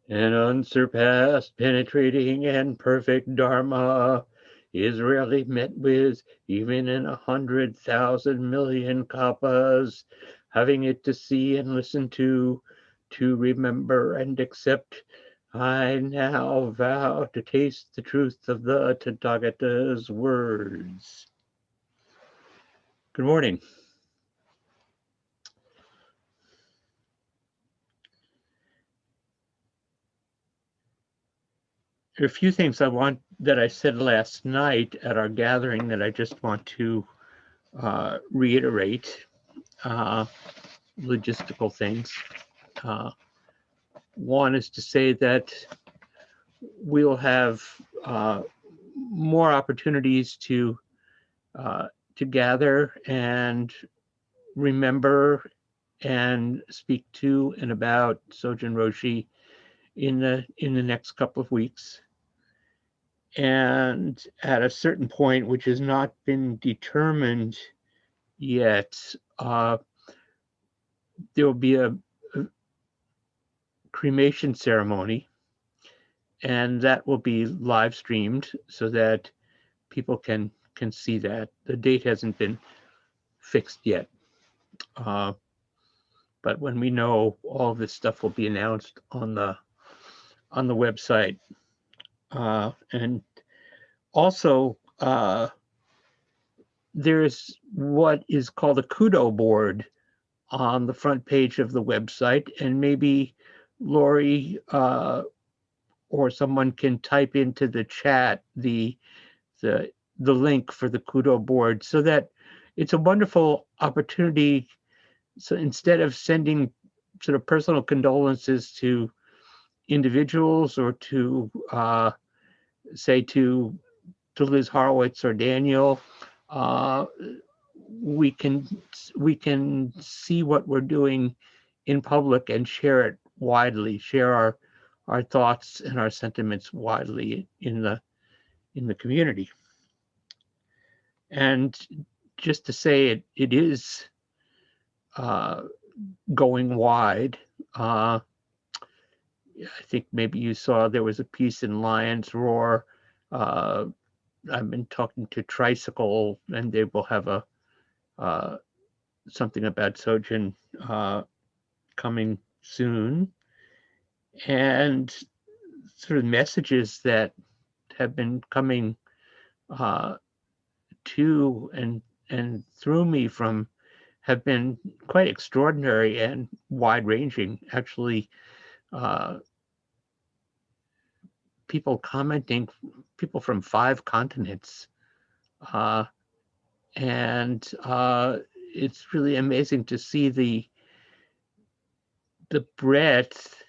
An unsurpassed, penetrating, and perfect Dharma is rarely met with, even in 100,000 million kalpas. Having it to see and listen to remember and accept, I now vow to taste the truth of the Tathagata's words. Good morning. There are a few things that I said last night at our gathering that I just want to reiterate. Logistical things. Uh, One is to say that we'll have uh, more opportunities uh, to gather and remember and speak to and about Sojourn Roshi in the next couple of weeks. And at a certain point, which has not been determined yet, there will be a cremation ceremony, and that will be live streamed so that people can see that. The date hasn't been fixed yet, uh, but when we know, all of this stuff will be announced on the website. And also, there's what is called a kudo board on the front page of the website, and maybe Lori or someone can type into the chat the the link for the kudo board, so that it's a wonderful opportunity. So instead of sending sort of personal condolences to individuals or to say to Liz Horowitz or Daniel, uh, we can we can see what we're doing in public and share it widely, share our thoughts and our sentiments widely in the community. And just to say it is uh, going wide. I think maybe you saw there was a piece in Lion's Roar. Uh, I've been talking to Tricycle, and they will have a uh, something about Sojin coming soon, and sort of messages that have been coming uh, to and through me from have been quite extraordinary and wide ranging. Actually, uh, people commenting, people from 5 continents, uh, and it's really amazing to see the breadth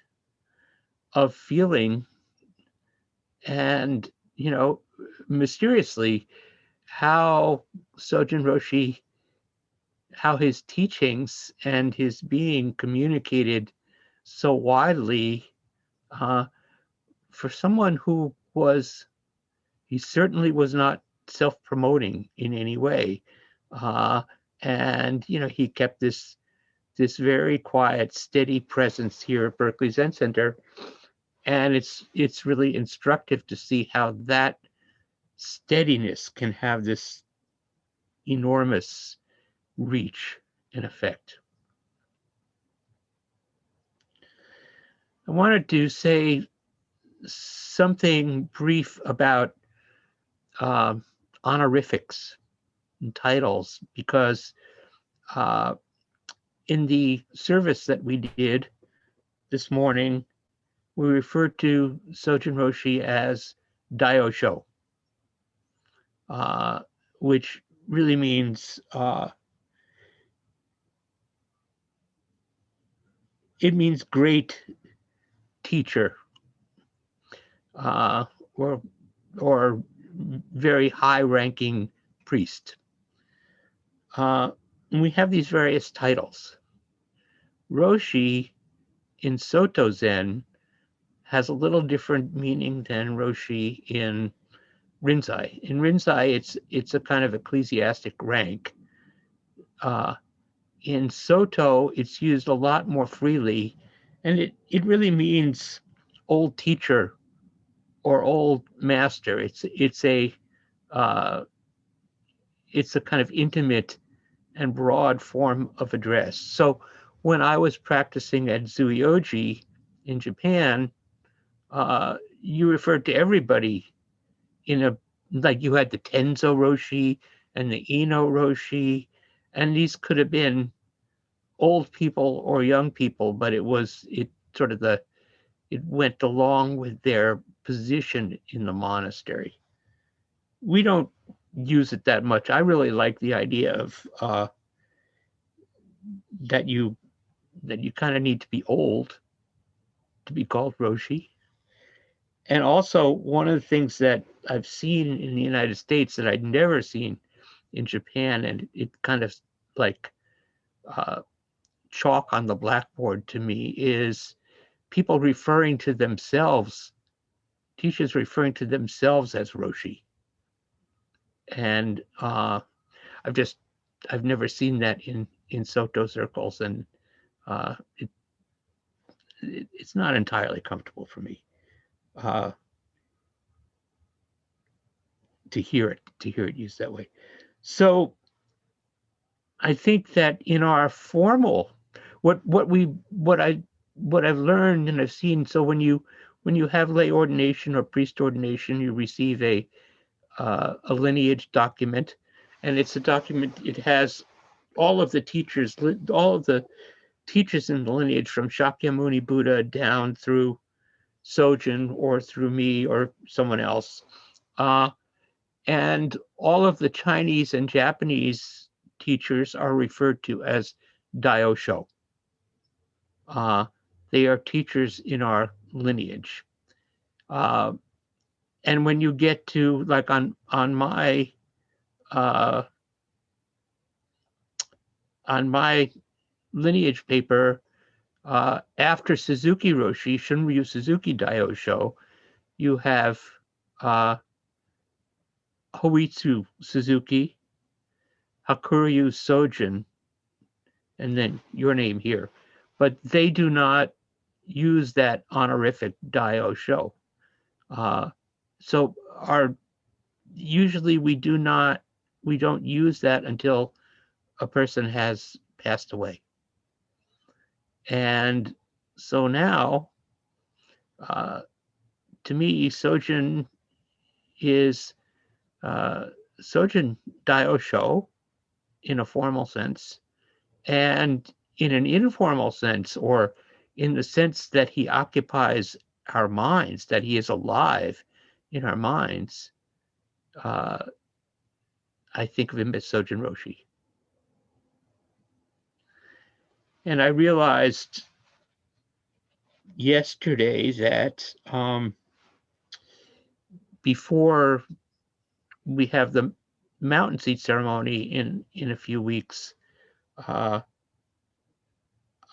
of feeling, and mysteriously, how Sojin Roshi, how his teachings and his being communicated so widely, uh, for someone who he certainly was not self-promoting in any way. Uh, and, he kept this very quiet, steady presence here at Berkeley Zen Center. And it's really instructive to see how that steadiness can have this enormous reach and effect. I wanted to say something brief about uh, honorifics and titles, because uh, in the service that we did this morning, we referred to Sojin Roshi as Daosho, uh, which really means it means great teacher, uh, or or very high-ranking priest. And we have these various titles. Roshi in Soto Zen has a little different meaning than Roshi in Rinzai. In Rinzai, it's a kind of ecclesiastic rank. Uh, in Soto, it's used a lot more freely, and it really means old teacher or old master. It's a kind of intimate and broad form of address. So when I was practicing at Zuyoji in Japan, you referred to everybody like you had the Tenzo Roshi and the Ino Roshi, and these could have been old people or young people, but it went along with their position in the monastery. We don't use it that much. I really like the idea of that you kind of need to be old to be called Roshi. And also, one of the things that I've seen in the United States that I'd never seen in Japan, and it kind of like chalk on the blackboard to me, is people referring to themselves, teachers referring to themselves as Roshi. And I've never seen that in Soto circles, and it's not entirely comfortable for me to hear it used that way. So I think that in our formal, what I've learned and I've seen, so when you have lay ordination or priest ordination, you receive a lineage document, and it's a document. It has all of the teachers in the lineage from Shakyamuni Buddha down through Sojourn or through me or someone else, and all of the Chinese and Japanese teachers are referred to as Daosho. They are teachers in our lineage. And when you get to, like, on my lineage paper, after Suzuki Roshi, Shunryu Suzuki Daosho, you have Hoitsu Suzuki, Hakuryu Sojin, and then your name here. But they do not use that honorific Daosho. So usually we don't use that until a person has passed away. And so now, to me, Sojourn is Sojourn Daosho in a formal sense, and in an informal sense, or in the sense that he occupies our minds, that he is alive in our minds, I think of him as Sojourn Roshi. And I realized yesterday that before we have the mountain seat ceremony in a few weeks, I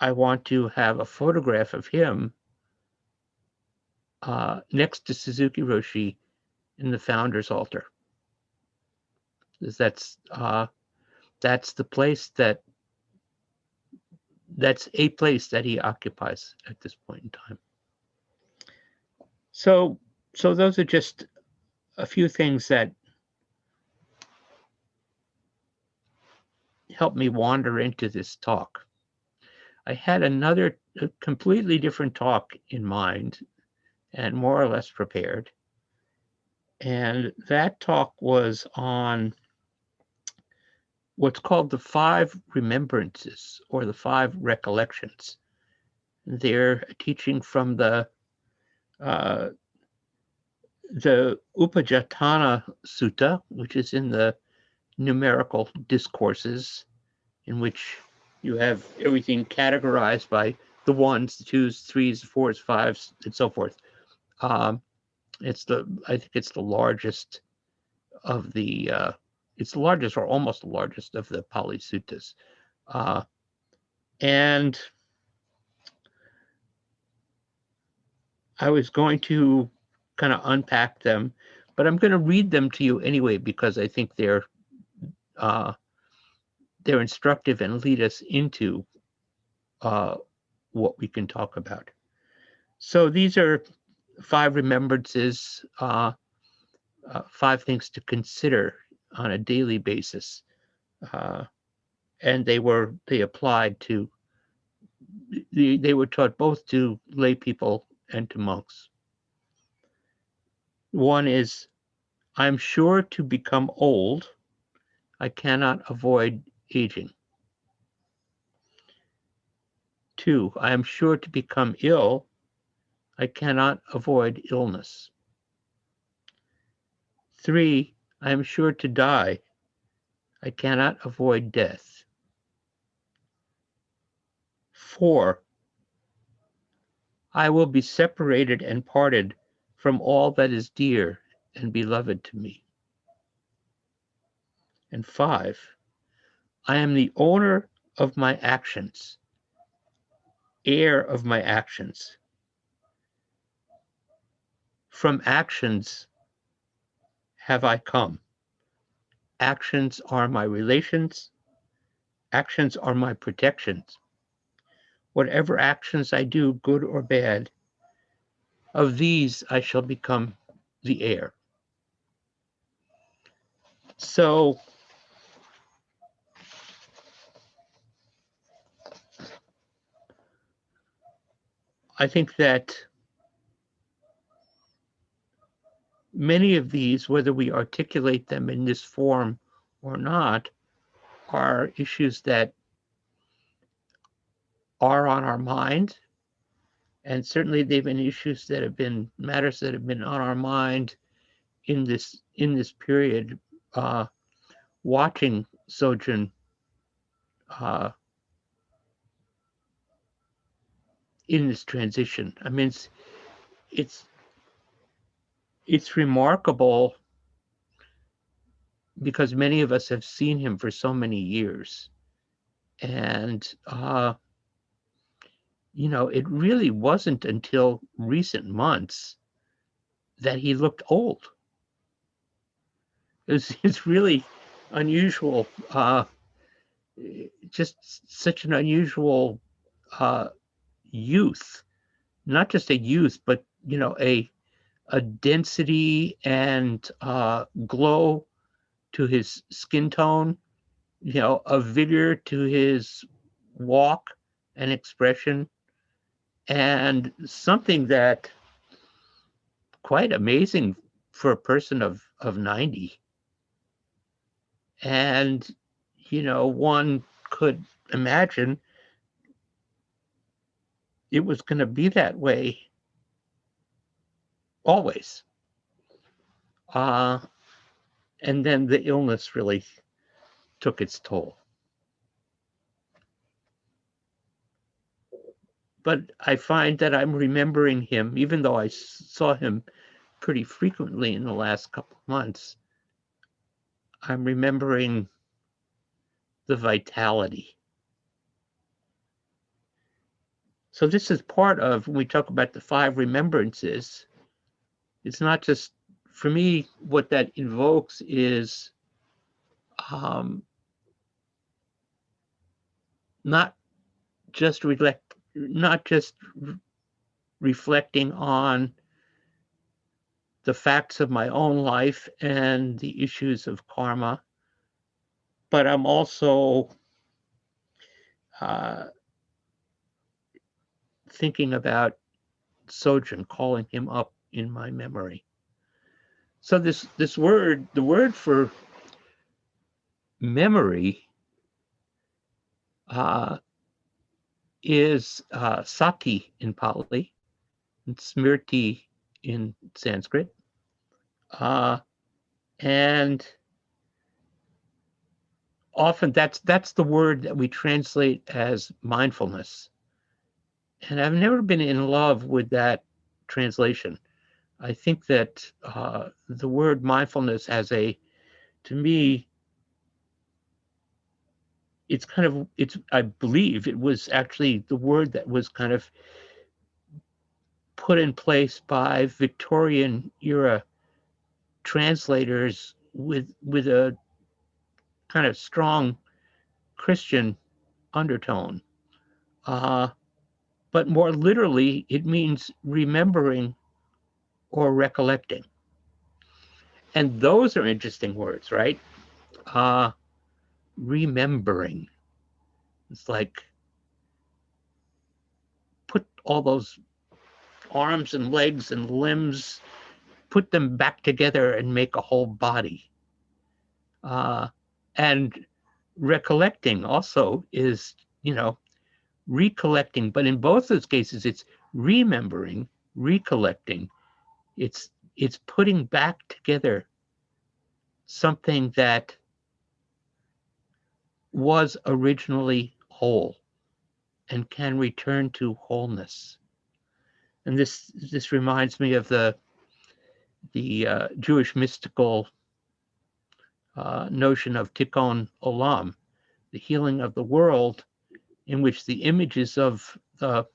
want to have a photograph of him next to Suzuki Roshi in the founder's altar. That's the place that's a place that he occupies at this point in time. So those are just a few things that helped me wander into this talk. I had a completely different talk in mind and more or less prepared. And that talk was on what's called the Five Remembrances, or the Five Recollections. They're teaching from the Upajjhatthana Sutta, which is in the numerical discourses, in which you have everything categorized by the ones, the twos, threes, fours, fives, and so forth. I think it's the largest of the it's the largest, or almost the largest, of the Pali Suttas. And I was going to kind of unpack them, but I'm going to read them to you anyway, because I think they're instructive and lead us into what we can talk about. So these are Five Remembrances, 5 things to consider on a daily basis. And they applied to, they were taught both to lay people and to monks. One is, I'm sure to become old. I cannot avoid aging. 2, I am sure to become ill. I cannot avoid illness. 3, I am sure to die. I cannot avoid death. 4, I will be separated and parted from all that is dear and beloved to me. And 5, I am the owner of my actions, heir of my actions. From actions have I come. Actions are my relations. Actions are my protections. Whatever actions I do, good or bad, of these I shall become the heir. So I think that many of these, whether we articulate them in this form or not, are issues that are on our mind. And certainly they've been issues that have been matters that have been on our mind in this period, watching Sojourn in this transition. I mean, it's remarkable because many of us have seen him for so many years. And, it really wasn't until recent months that he looked old. It's really unusual, just such an unusual youth, not just a youth, but, a density and glow to his skin tone, a vigor to his walk and expression, and something that quite amazing for a person of 90. And, one could imagine it was going to be that way always. And then the illness really took its toll. But I find that I'm remembering him, even though I saw him pretty frequently in the last couple of months, I'm remembering the vitality. So this is part of, when we talk about the 5 remembrances, it's not just, for me, what that invokes is not just reflecting on the facts of my own life and the issues of karma, but I'm also thinking about Sojourn, calling him up in my memory. So this word, the word for memory, is sati in Pali and smriti in Sanskrit, and often that's the word that we translate as mindfulness. And I've never been in love with that translation. I think that the word mindfulness has to me, I believe it was actually the word that was kind of put in place by Victorian era translators with a kind of strong Christian undertone. But more literally, it means remembering or recollecting. And those are interesting words, right? Remembering. It's like put all those arms and legs and limbs, put them back together and make a whole body. And recollecting also is, recollecting, but in both those cases, it's remembering, recollecting. It's putting back together something that was originally whole and can return to wholeness. And this reminds me of the Jewish mystical notion of tikkun olam, the healing of the world, in which the images of the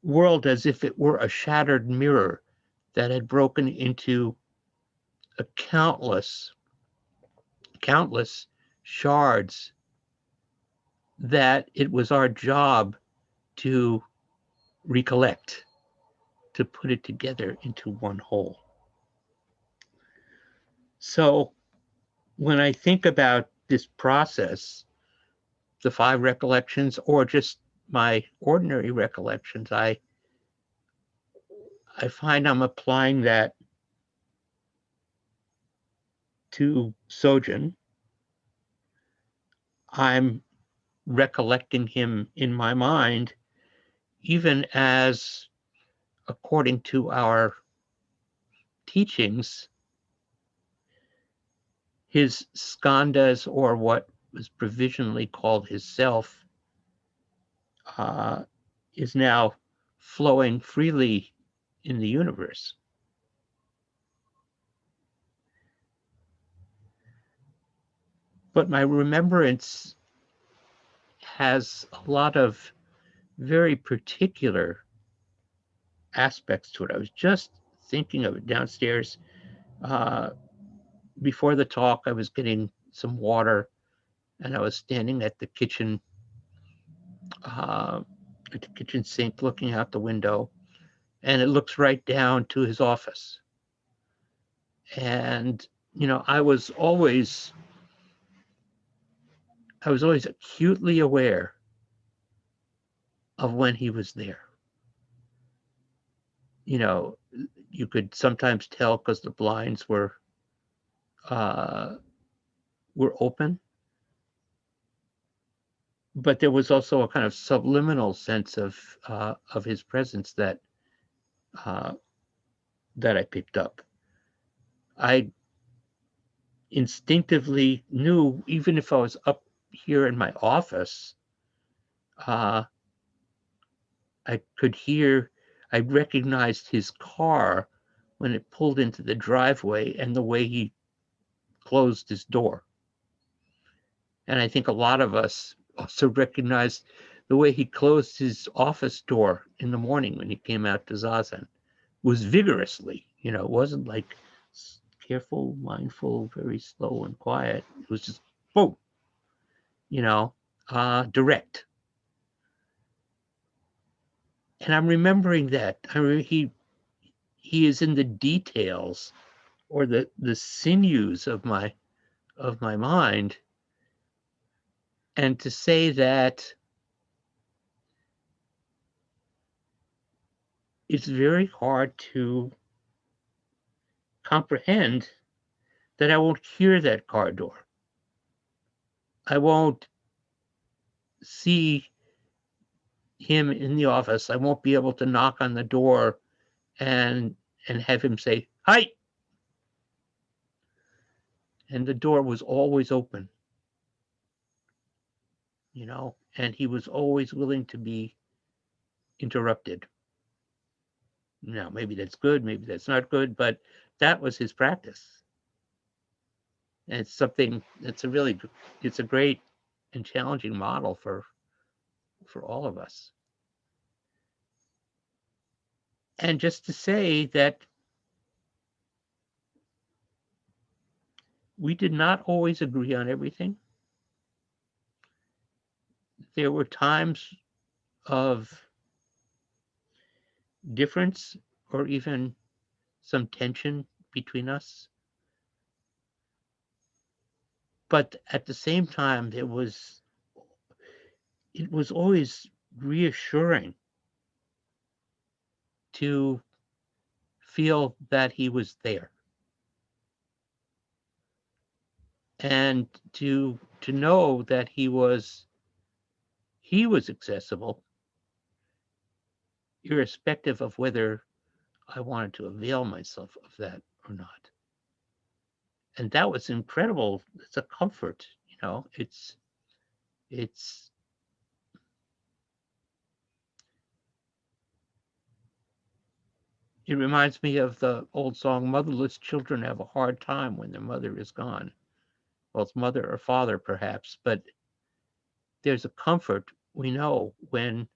world as if it were a shattered mirror that had broken into a countless shards, that it was our job to recollect, to put it together into one whole. So when I think about this process, the 5 recollections, or just my ordinary recollections, I find I'm applying that to Sojourn. I'm recollecting him in my mind, even as, according to our teachings, his skandhas, or what was provisionally called his self, is now flowing freely in the universe. But my remembrance has a lot of very particular aspects to it. I was just thinking of it downstairs. Before the talk, I was getting some water, and I was standing at the kitchen sink looking out the window, and it looks right down to his office. And, I was always acutely aware of when he was there. You could sometimes tell because the blinds were open, but there was also a kind of subliminal sense of his presence that I picked up. I instinctively knew, even if I was up here in my office, I recognized his car when it pulled into the driveway and the way he closed his door. And I think a lot of us also recognized the way he closed his office door in the morning when he came out to Zazen. Was vigorously, it wasn't like careful, mindful, very slow and quiet. It was just boom, direct. And I'm remembering that. He is in the details, or the sinews of my mind. And to say that it's very hard to comprehend that I won't hear that car door. I won't see him in the office. I won't be able to knock on the door and have him say, "Hi." And the door was always open, and he was always willing to be interrupted. Now, maybe that's good, maybe that's not good, but that was his practice. And it's something that's it's a great and challenging model for all of us. And just to say that we did not always agree on everything. There were times of difference or even some tension between us. But at the same time, it was always reassuring to feel that he was there, and to know that he was accessible, irrespective of whether I wanted to avail myself of that or not. And that was incredible. It's a comfort, it's it reminds me of the old song, "Motherless children have a hard time when their mother is gone." Well, it's mother or father, perhaps, but there's a comfort, we know, when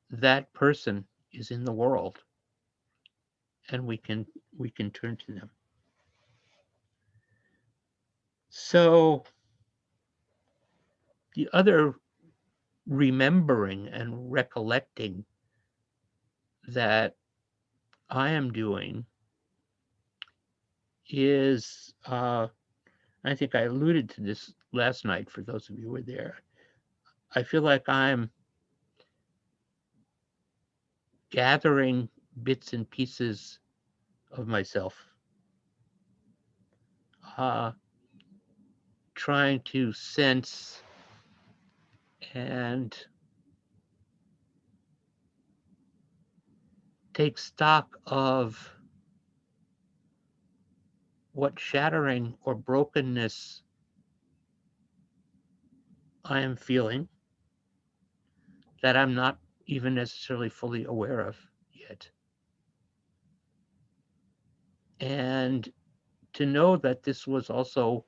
that person is in the world, and we can turn to them. So the other remembering and recollecting that I am doing is, I think I alluded to this last night for those of you who were there. I feel like I'm gathering bits and pieces of myself, trying to sense and take stock of what shattering or brokenness I am feeling that I'm not even necessarily fully aware of yet. And to know that this was also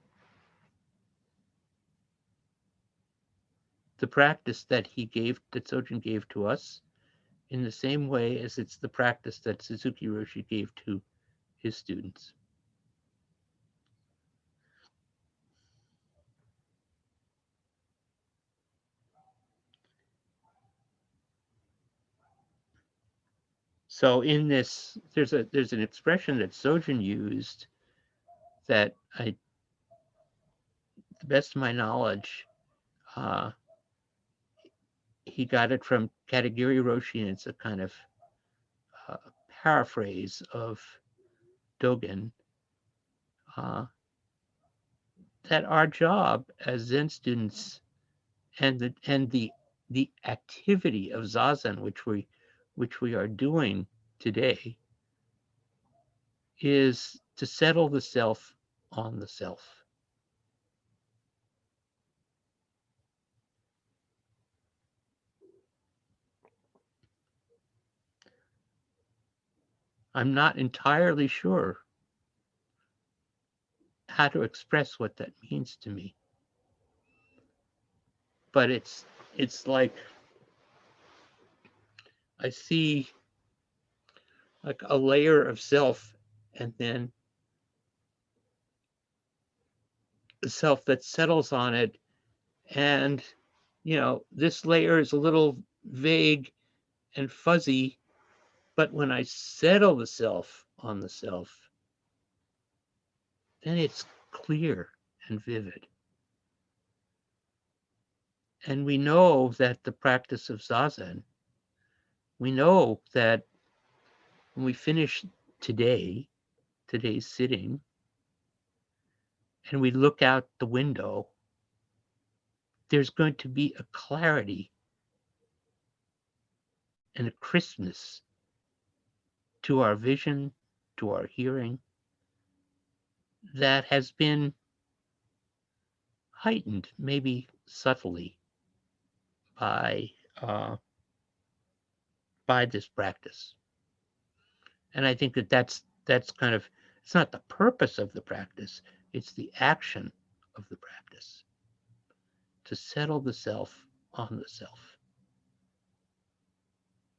the practice that Sojourn gave to us, in the same way as it's the practice that Suzuki Roshi gave to his students. So in this, there's an expression that Sojourn used that to the best of my knowledge, he got it from Katagiri Roshi, and it's a kind of paraphrase of Dogen, that our job as Zen students and the activity of Zazen, which we are doing today, is to settle the self on the self. I'm not entirely sure how to express what that means to me, but it's like I see like a layer of self, and then the self that settles on it. And this layer is a little vague and fuzzy, but when I settle the self on the self, then it's clear and vivid. And we know that the practice of Zazen, we know that when we finish today's sitting, and we look out the window, there's going to be a clarity and a crispness to our vision, to our hearing, that has been heightened, maybe subtly, by this practice. And I think that that's kind of, it's not the purpose of the practice, it's the action of the practice, to settle the self on the self.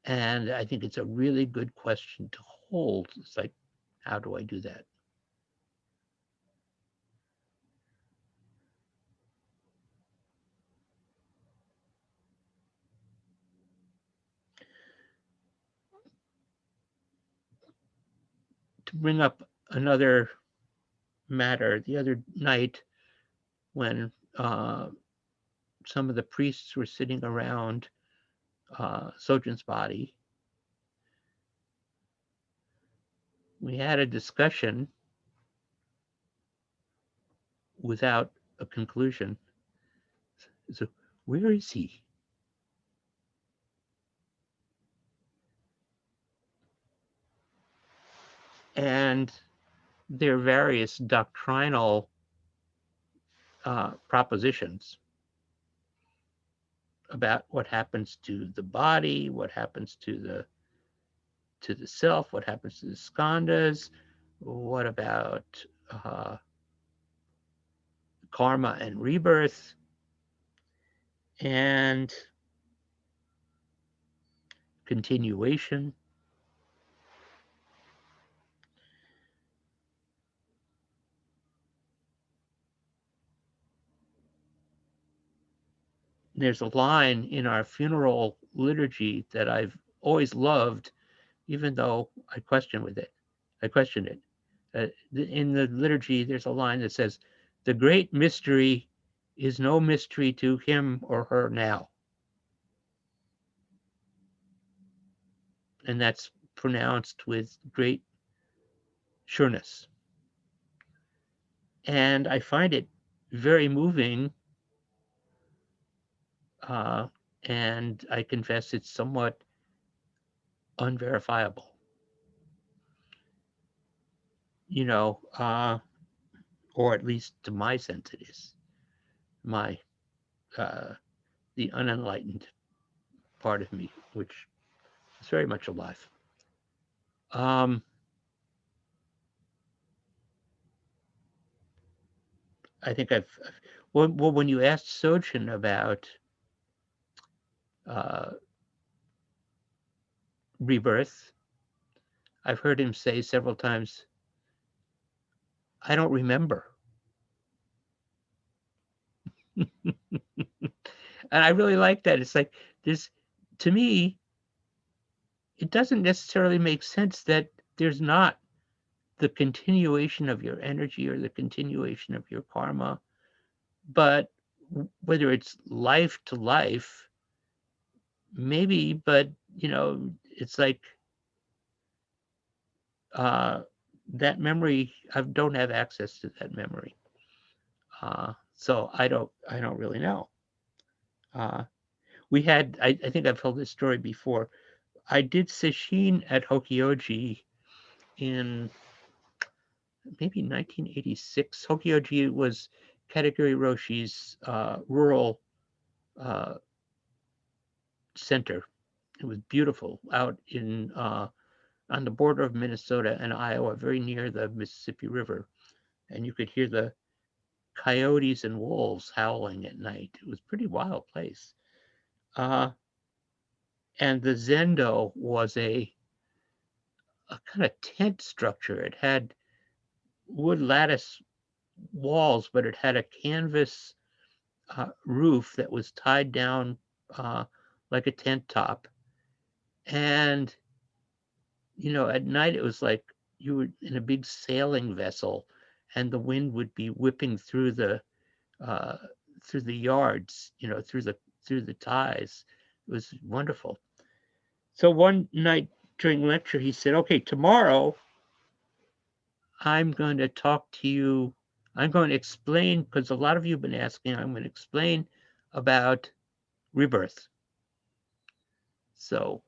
And I think it's a really good question to hold. It's like, how do I do that? bring up another matter. The other night, when some of the priests were sitting around Sojourn's body, we had a discussion without a conclusion. So, where is he? And there are various doctrinal propositions about what happens to the body, what happens to the self, what happens to the skandhas, what about karma and rebirth, and continuation. There's a line in our funeral liturgy that I've always loved, even though I questioned it. In the liturgy, there's a line that says, "The great mystery is no mystery to him or her now." And that's pronounced with great sureness. And I find it very moving, and I confess it's somewhat unverifiable. Or at least to my sense it is. The unenlightened part of me, which is very much alive. I think well, when you asked Sojourn about rebirth, I've heard him say several times, "I don't remember." And I really like that. It's like this, to me, it doesn't necessarily make sense that there's not the continuation of your energy or the continuation of your karma, but whether it's life to life, maybe, but it's like that memory, I don't have access to that memory. So I don't really know. We had, I think I've told this story before. I did sesshin at Hokyoji in maybe 1986. Hokyoji was Kategori Roshi's rural center. It was beautiful out in on the border of Minnesota and Iowa, very near the Mississippi River. And you could hear the coyotes and wolves howling at night. It was a pretty wild place. And the zendo was a kind of tent structure. It had wood lattice walls, but it had a canvas roof that was tied down like a tent top. And, at night it was like you were in a big sailing vessel and the wind would be whipping through the yards, through the ties. It was wonderful. So one night during lecture, he said, "Okay, tomorrow I'm going to talk to you. I'm going to explain, because a lot of you have been asking, I'm going to explain about rebirth." So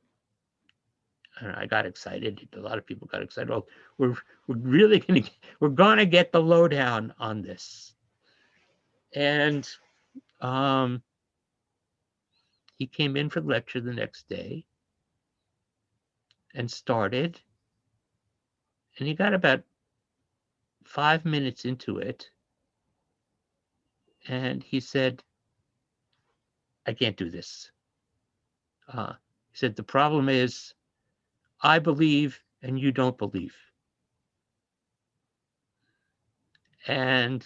I got excited. A lot of people got excited. Well, we're really going to get the lowdown on this. And he came in for the lecture the next day and started. And he got about 5 minutes into it. And he said, "I can't do this." He said, "The problem is I believe and you don't believe." And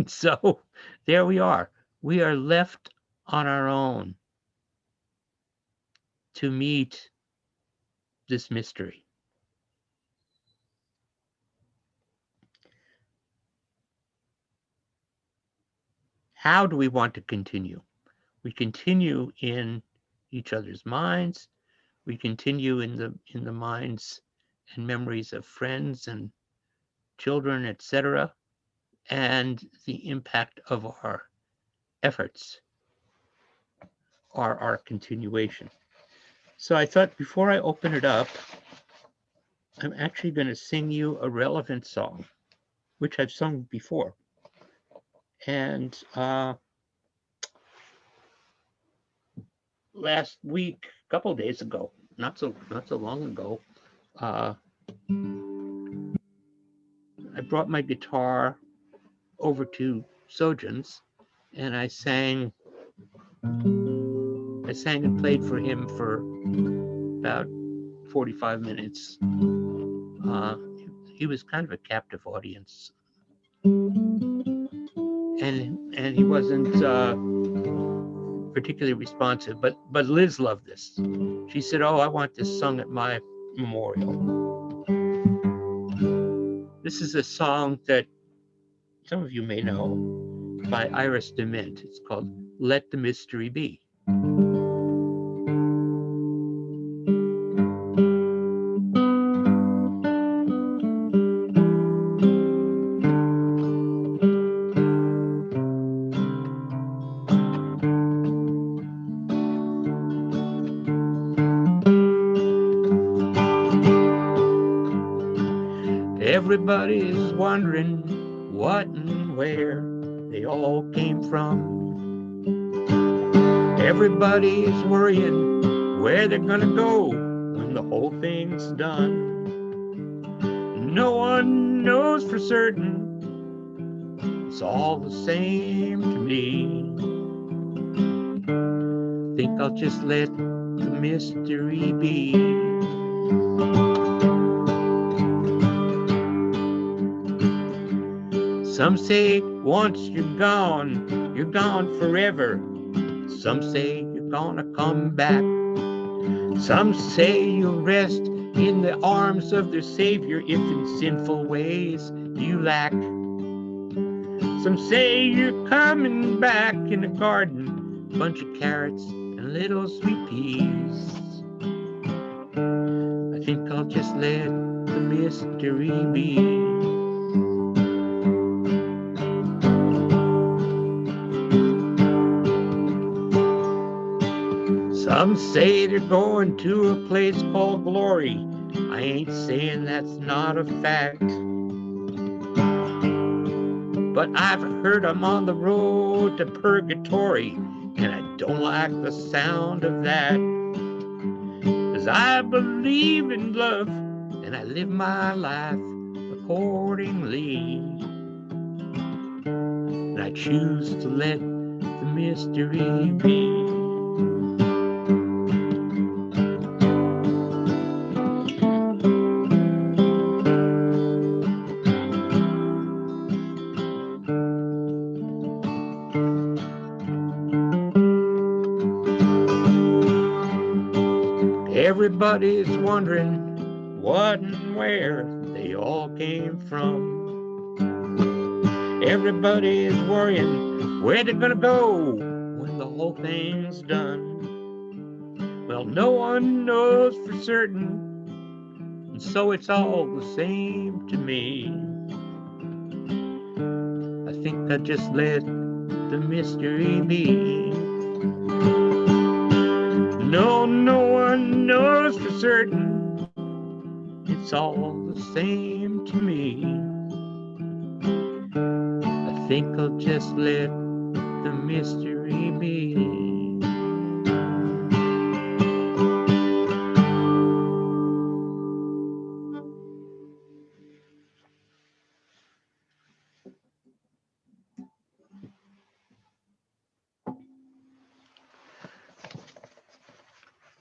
so there we are. We are left on our own to meet this mystery. how do we want to continue? We continue in each other's minds. We continue in the minds and memories of friends and children, etc., and the impact of our efforts are our continuation. So I thought before I open it up, I'm actually going to sing you a relevant song, which I've sung before. And last week, a couple of days ago, not so long ago, I brought my guitar over to Sojourn's, and I sang and played for him for about 45 minutes. He was kind of a captive audience, and he wasn't particularly responsive. But Liz loved this. She said, "Oh, I want this sung at my memorial." This is a song that some of you may know by Iris DeMint. It's called "Let the Mystery Be." Everybody's wondering what and where they all came from. Everybody's worrying where they're gonna go when the whole thing's done. No one knows for certain. It's all the same to me. Think I'll just let the mystery be. Some say once you're gone forever. Some say you're gonna come back. Some say you'll rest in the arms of their Savior if in sinful ways you lack. Some say you're coming back in a garden, bunch of carrots and little sweet peas. I think I'll just let the mystery be. Some say they're going to a place called glory. I ain't saying that's not a fact. But I've heard I'm on the road to purgatory, and I don't like the sound of that. 'Cause I believe in love, and I live my life accordingly. And I choose to let the mystery be. Everybody's wondering what and where they all came from. Everybody's worrying where they're gonna go when the whole thing's done. Well, no one knows for certain, and so it's all the same to me. I think I just let the mystery be. No one knows for certain. It's all the same to me. I think I'll just let the mystery be.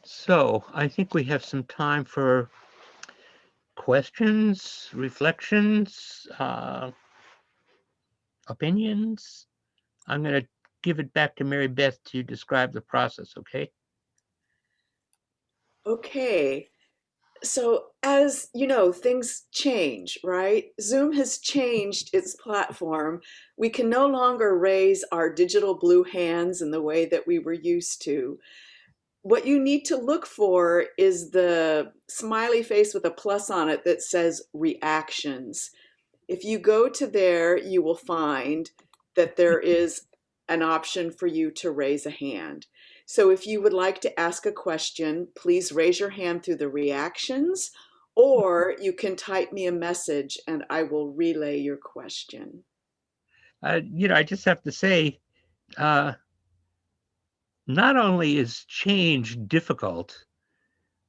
So I think we have some time for questions, reflections, opinions. I'm going to give it back to Mary Beth to describe the process, okay? Okay. So, as you know, things change, right? Zoom has changed its platform. We can no longer raise our digital blue hands in the way that we were used to. What you need to look for is the smiley face with a plus on it that says reactions. If you go to there, you will find that there is an option for you to raise a hand. So if you would like to ask a question, please raise your hand through the reactions, or you can type me a message and I will relay your question. I just have to say, uh, not only is change difficult,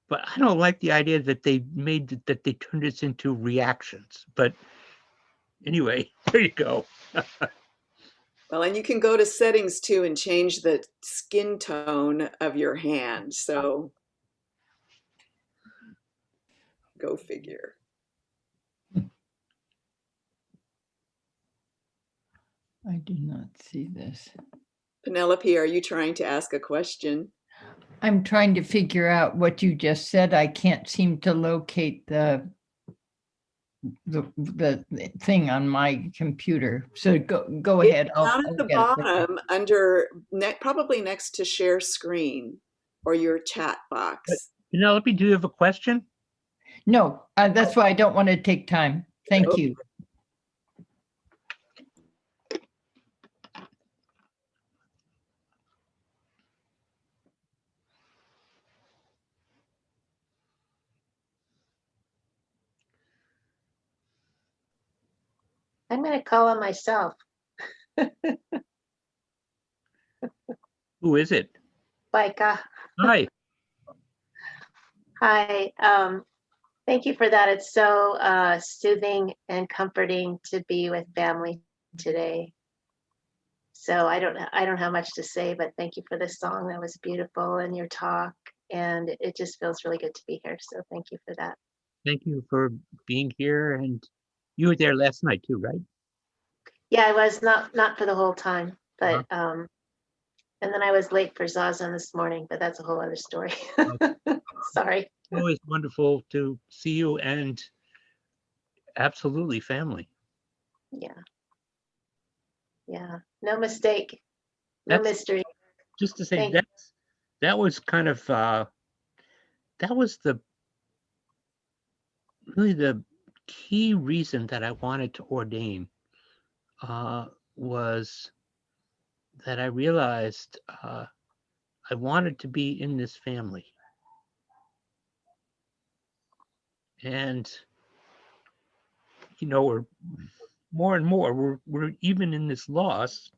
but I don't like the idea that they turned this into reactions. But anyway, there you go. Well, and you can go to settings too and change the skin tone of your hand. So go figure. I do not see this. Penelope, are you trying to ask a question? I'm trying to figure out what you just said. I can't seem to locate the thing on my computer. So go It's ahead. down I'll at the get it later. bottom under probably next to share screen or your chat box. Penelope, do you have a question? No, that's why I don't want to take time. Thank you. I'm going to call on myself. Who is it? Micah. Hi. Hi. Thank you for that. It's so soothing and comforting to be with family today. So I don't have much to say, but thank you for this song. That was beautiful, and your talk, and it just feels really good to be here. So thank you for that. Thank you for being here. And you were there last night too, right? Yeah, I was not for the whole time, but and then I was late for Zazen this morning, but that's a whole other story. Sorry. Always wonderful to see you, and absolutely family. Yeah. Yeah. No mistake. No mystery. Just to say that was kind of that was really the key reason that I wanted to ordain, was that I realized I wanted to be in this family. And we're more and more we're even in this loss,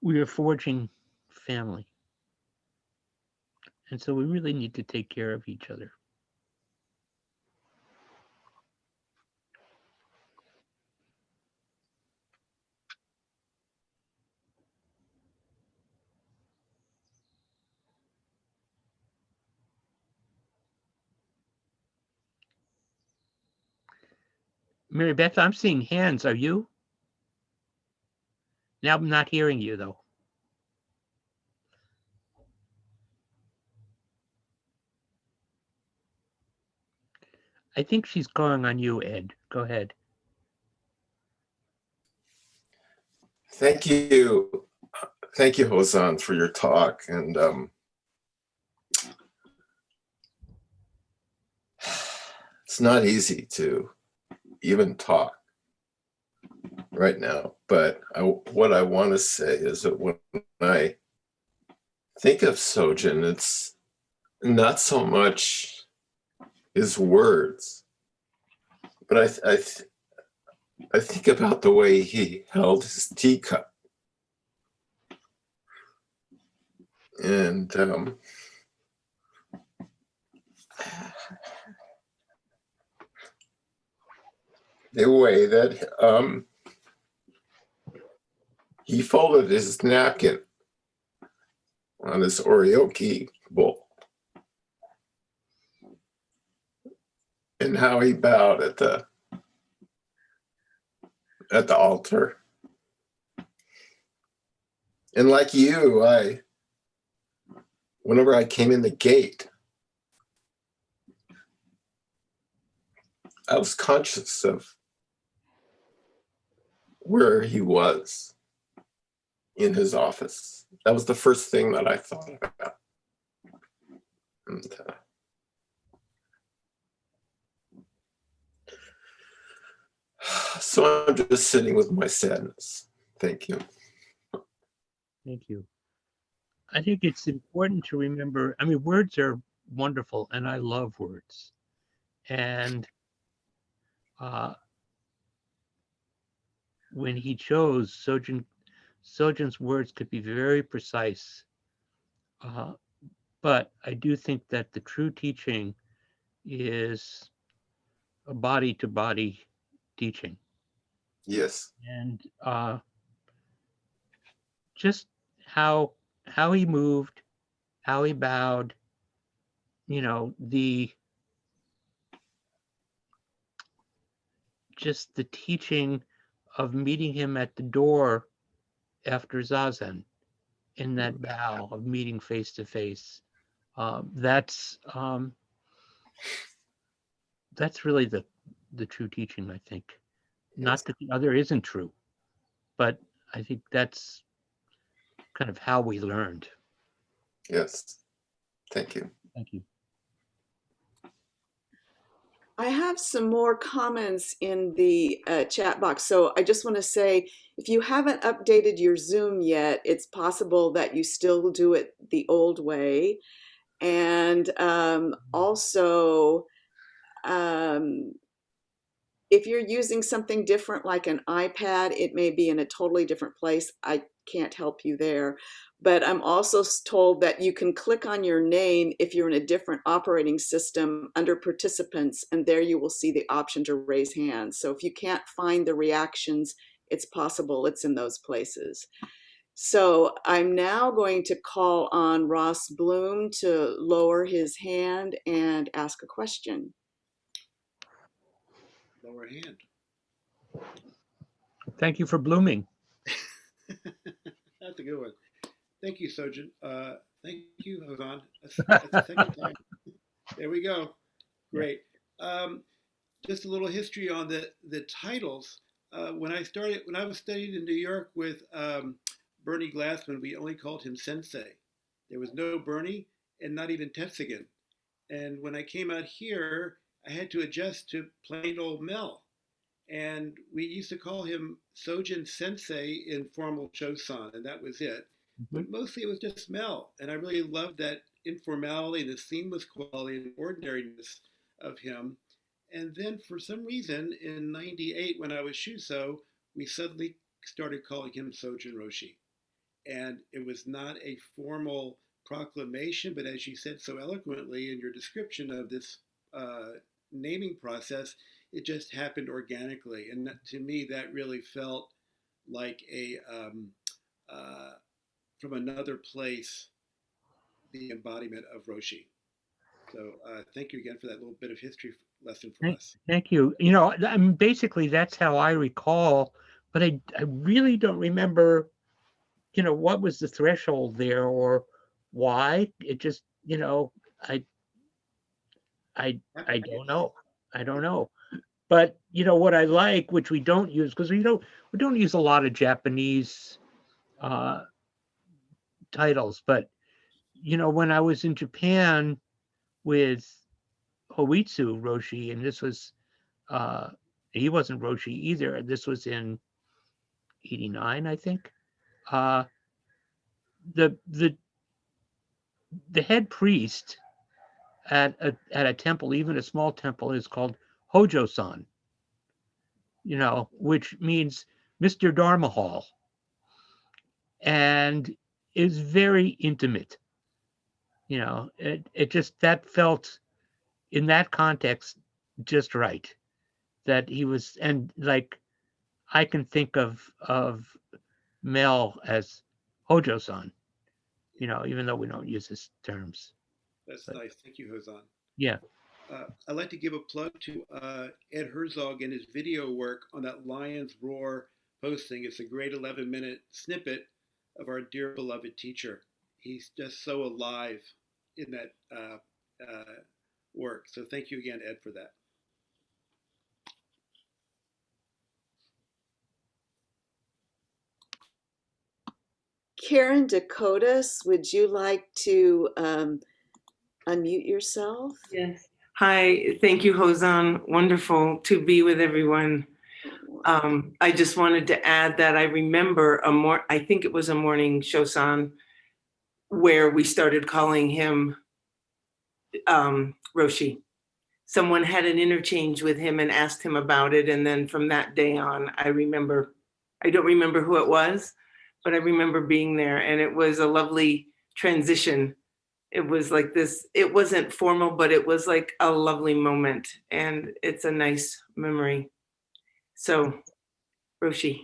we are forging family. And so we really need to take care of each other. Mary Beth, I'm seeing hands. Are you? Now I'm not hearing you though. I think she's calling on you, Ed. Go ahead. Thank you. Thank you, Hozan, for your talk. And it's not easy to even talk right now. But what I want to say is that when I think of Sojourn, it's not so much his words, but I think about the way he held his teacup. And the way that he folded his napkin on his oryoki bowl, and how he bowed at the altar. And like you, whenever I came in the gate, I was conscious of where he was in his office. That was the first thing that I thought about. And, so I'm just sitting with my sadness. Thank you. Thank you. I think it's important to remember, I mean, words are wonderful and I love words. And when he chose, Sojun's words could be very precise. But I do think that the true teaching is a body-to-body teaching. Yes. And just how he moved, how he bowed, you know, just the teaching of meeting him at the door after Zazen in that bow of meeting face to face. That's really the true teaching, I think. Yes. Not that the other isn't true, but I think that's kind of how we learned. Yes. Thank you. Thank you. I have some more comments in the chat box. So I just want to say, if you haven't updated your Zoom yet, it's possible that you still do it the old way. And also, if you're using something different like an iPad, it may be in a totally different place. I can't help you there. But I'm also told that you can click on your name if you're in a different operating system under participants, and there you will see the option to raise hands. So if you can't find the reactions, it's possible it's in those places. So I'm now going to call on Ross Bloom to lower his hand and ask a question. Lower hand. Thank you for blooming. That's a good one. Thank you, Sojourn. Thank you, Hozan. That's the second time. There we go. Great. Just a little history on the titles. When I was studying in New York with Bernie Glassman, we only called him Sensei. There was no Bernie and not even Tetsugen. And when I came out here, I had to adjust to plain old Mel. And we used to call him Sojun Sensei in formal Chosan, and that was it. But mostly it was just Mel. And I really loved that informality, the seamless quality and ordinariness of him. And then for some reason in '98, when I was Shuso, we suddenly started calling him Sojun Roshi. And it was not a formal proclamation, but as you said so eloquently in your description of this naming process, it just happened organically. And that, to me, that really felt like a from another place, the embodiment of Roshi. So thank you again for that little bit of history lesson for us. Thank you. You know, I mean, basically that's how I recall, but I really don't remember, you know, what was the threshold there or why. It just, you know, I don't know. I don't know. But you know what I like, which we don't use, because we don't use a lot of Japanese titles. But you know, when I was in Japan with Hoitsu Roshi, and this was he wasn't Roshi either. This was in '89, I think. The head priest at a temple, even a small temple, is called Hojo-san. You know, which means Mr. Dharma Hall, and is very intimate. You know, it just, that felt in that context just right, that he was, and like I can think of Mel as Hojo-san, you know, even though we don't use his terms. That's nice. Thank you, Hozan. Yeah. I'd like to give a plug to Ed Herzog and his video work on that Lion's Roar posting. It's a great 11-minute snippet of our dear beloved teacher. He's just so alive in that work. So thank you again, Ed, for that. Karen Dakotas, would you like to unmute yourself? Yes. Hi, thank you, Hozan. Wonderful to be with everyone. I just wanted to add that I remember I think it was a morning Shosan where we started calling him Roshi. Someone had an interchange with him and asked him about it. And then from that day on, I don't remember who it was, but I remember being there, and it was a lovely transition. It was like this, it wasn't formal, but it was like a lovely moment, and it's a nice memory. So, Roshi.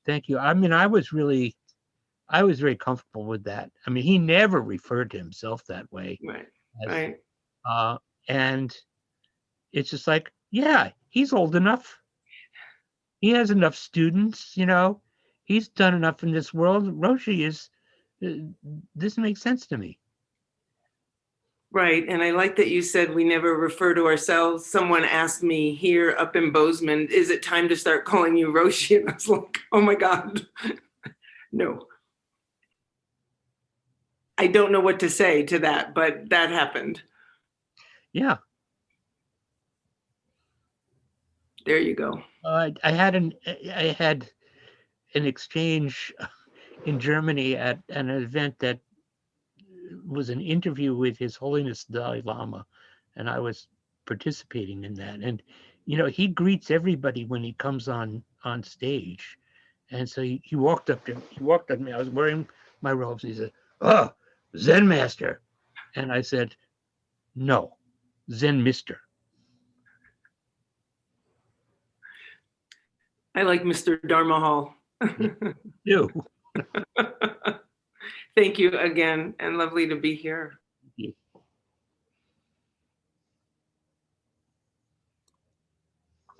Thank you. I mean, I was very comfortable with that. I mean, he never referred to himself that way. Right, as, right. And it's just like, yeah, he's old enough. He has enough students, he's done enough in this world. Roshi this makes sense to me. Right, and I like that you said we never refer to ourselves. Someone asked me here up in Bozeman, is it time to start calling you Roshi? And I was like, oh my God, no. I don't know what to say to that, but that happened. Yeah. There you go. I had an exchange in Germany at an event that was an interview with His Holiness Dalai Lama, and I was participating in that. And he greets everybody when he comes on stage, and so he walked up to me. I was wearing my robes. He said, "Oh, Zen Master," and I said, "No, Zen Mister." I like Mr. Dharma Hall. You. Thank you again, and lovely to be here. Thank you.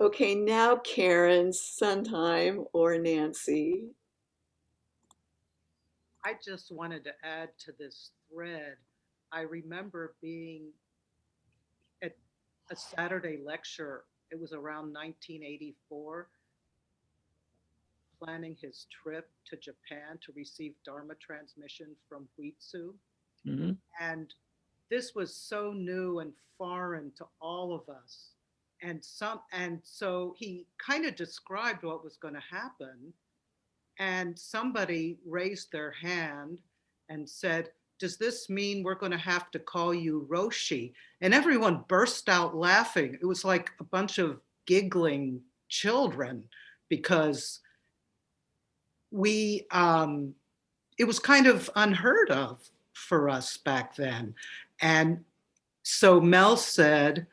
Okay, now Karen, Sondheim, or Nancy. I just wanted to add to this thread. I remember being at a Saturday lecture. It was around 1984, planning his trip to Japan to receive Dharma transmission from Huitsu. Mm-hmm. And this was so new and foreign to all of us. And so he kind of described what was going to happen. And somebody raised their hand and said, does this mean we're going to have to call you Roshi? And everyone burst out laughing. It was like a bunch of giggling children, because it was kind of unheard of for us back then. And so Mel said,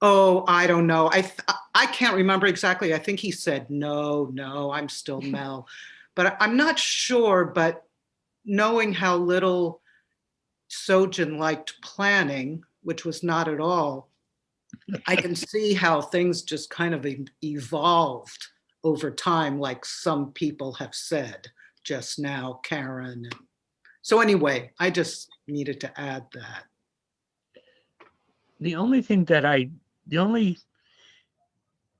oh, I don't know. I can't remember exactly. I think he said, no, I'm still Mel. But I'm not sure, but knowing how little Sojourn liked planning, which was not at all, I can see how things just kind of evolved over time, like some people have said just now, Karen. So anyway, I just needed to add that. The only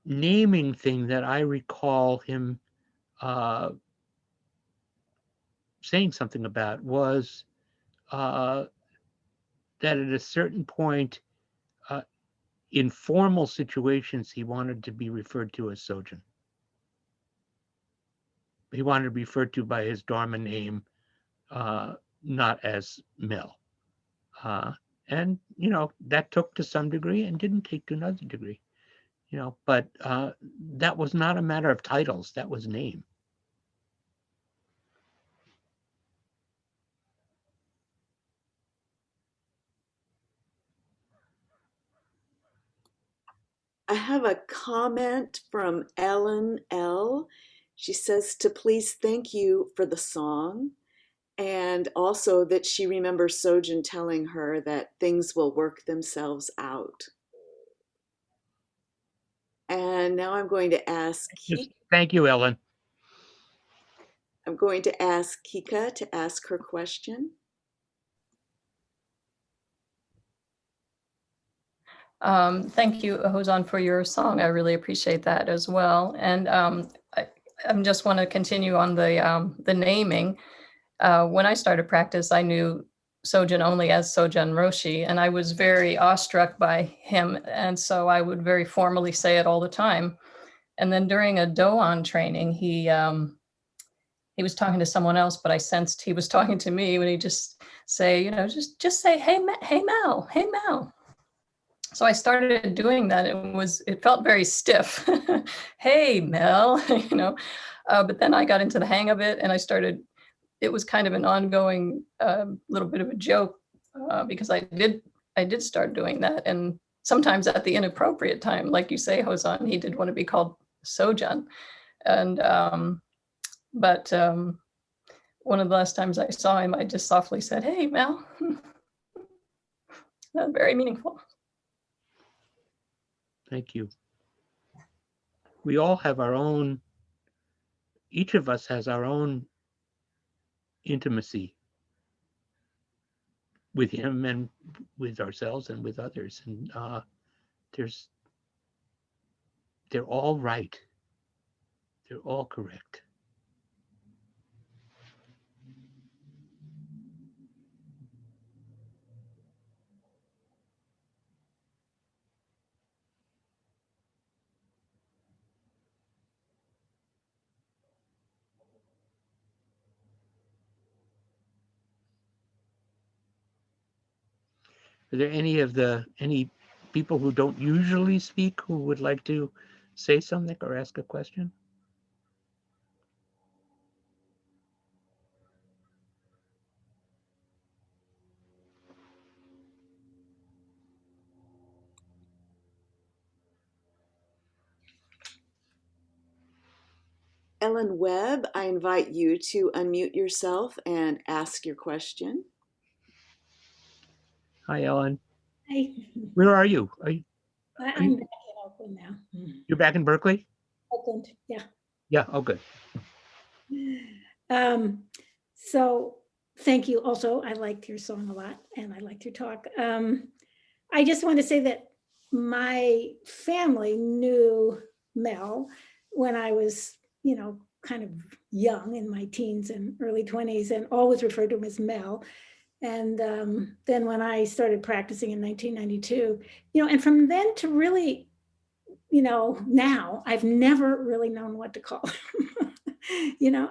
naming thing that I recall him saying something about was that at a certain point, in formal situations, he wanted to be referred to as Sojourn. He wanted to be referred to by his Dharma name, not as Mel. And, that took to some degree and didn't take to another degree. But that was not a matter of titles, that was name. I have a comment from Ellen L. She says to please thank you for the song, and also that she remembers Sojourn telling her that things will work themselves out. And now I'm going to ask Thank you, Ellen. I'm going to ask Kika to ask her question. Thank you, Hozan, for your song. I really appreciate that as well. And I just want to continue on the naming. when I started practice, I knew Sojourn only as Sojourn Roshi, and I was very awestruck by him. And so I would very formally say it all the time. And then during a Doan training, he was talking to someone else, but I sensed he was talking to me when he just say, just say, hey, hey, Mel, hey, Mel. So I started doing that. It felt very stiff. Hey, Mel, but then I got into the hang of it, and it was kind of an ongoing little bit of a joke because I did start doing that. And sometimes at the inappropriate time, like you say, Hozan, he did want to be called Sojourn. And, but one of the last times I saw him, I just softly said, hey, Mel. That's very meaningful. Thank you. We all have our own, each of us has our own intimacy with him and with ourselves and with others. And they're all right. They're all correct. Are there any people who don't usually speak who would like to say something or ask a question? Ellen Webb, I invite you to unmute yourself and ask your question. Hi, Ellen. Hi. Where are you? I'm back in Oakland now. You're back in Berkeley? Oakland, yeah. Yeah, oh, good. So thank you. Also, I liked your song a lot and I liked your talk. I just want to say that my family knew Mel when I was, kind of young in my teens and early 20s, and always referred to him as Mel. And then when I started practicing in 1992, and from then to really, now I've never really known what to call him.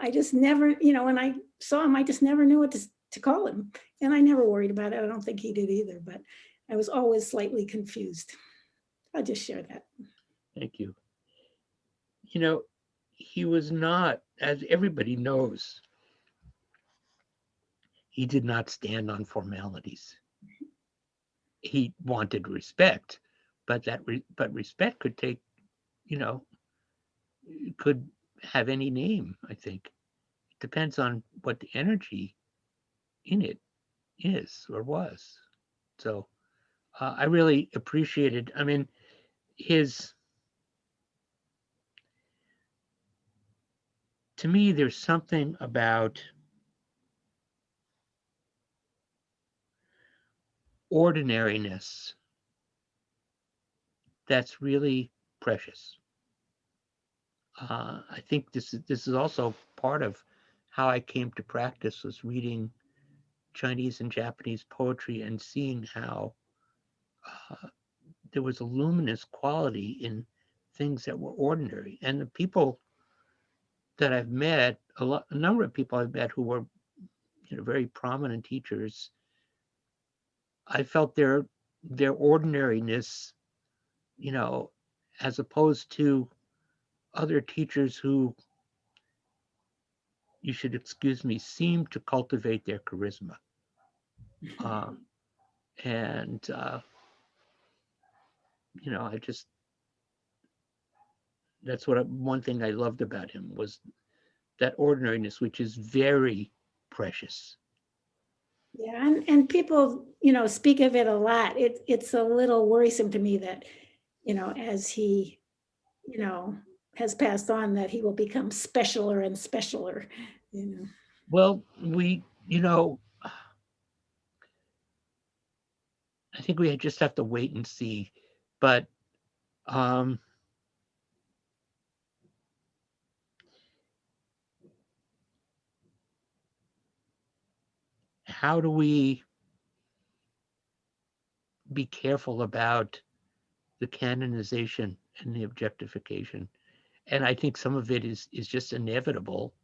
I just never, when I saw him, I just never knew what to call him. And I never worried about it. I don't think he did either, but I was always slightly confused. I'll just share that. Thank you. He was not, as everybody knows, he did not stand on formalities. He wanted respect, but respect could take, could have any name, I think. It depends on what the energy in it is or was. So I really appreciated, to me, there's something about ordinariness that's really precious. I think this is also part of how I came to practice, was reading Chinese and Japanese poetry and seeing how there was a luminous quality in things that were ordinary. And the people that I've met, a number of people I've met who were, very prominent teachers, I felt their ordinariness, as opposed to other teachers who, you should excuse me, seem to cultivate their charisma. And I just, that's one thing I loved about him, was that ordinariness, which is very precious. Yeah, and people, speak of it a lot. It's a little worrisome to me that, as he, has passed on, that he will become specialer and specialer. Well, I think we just have to wait and see. But how do we be careful about the canonization and the objectification? And I think some of it is just inevitable.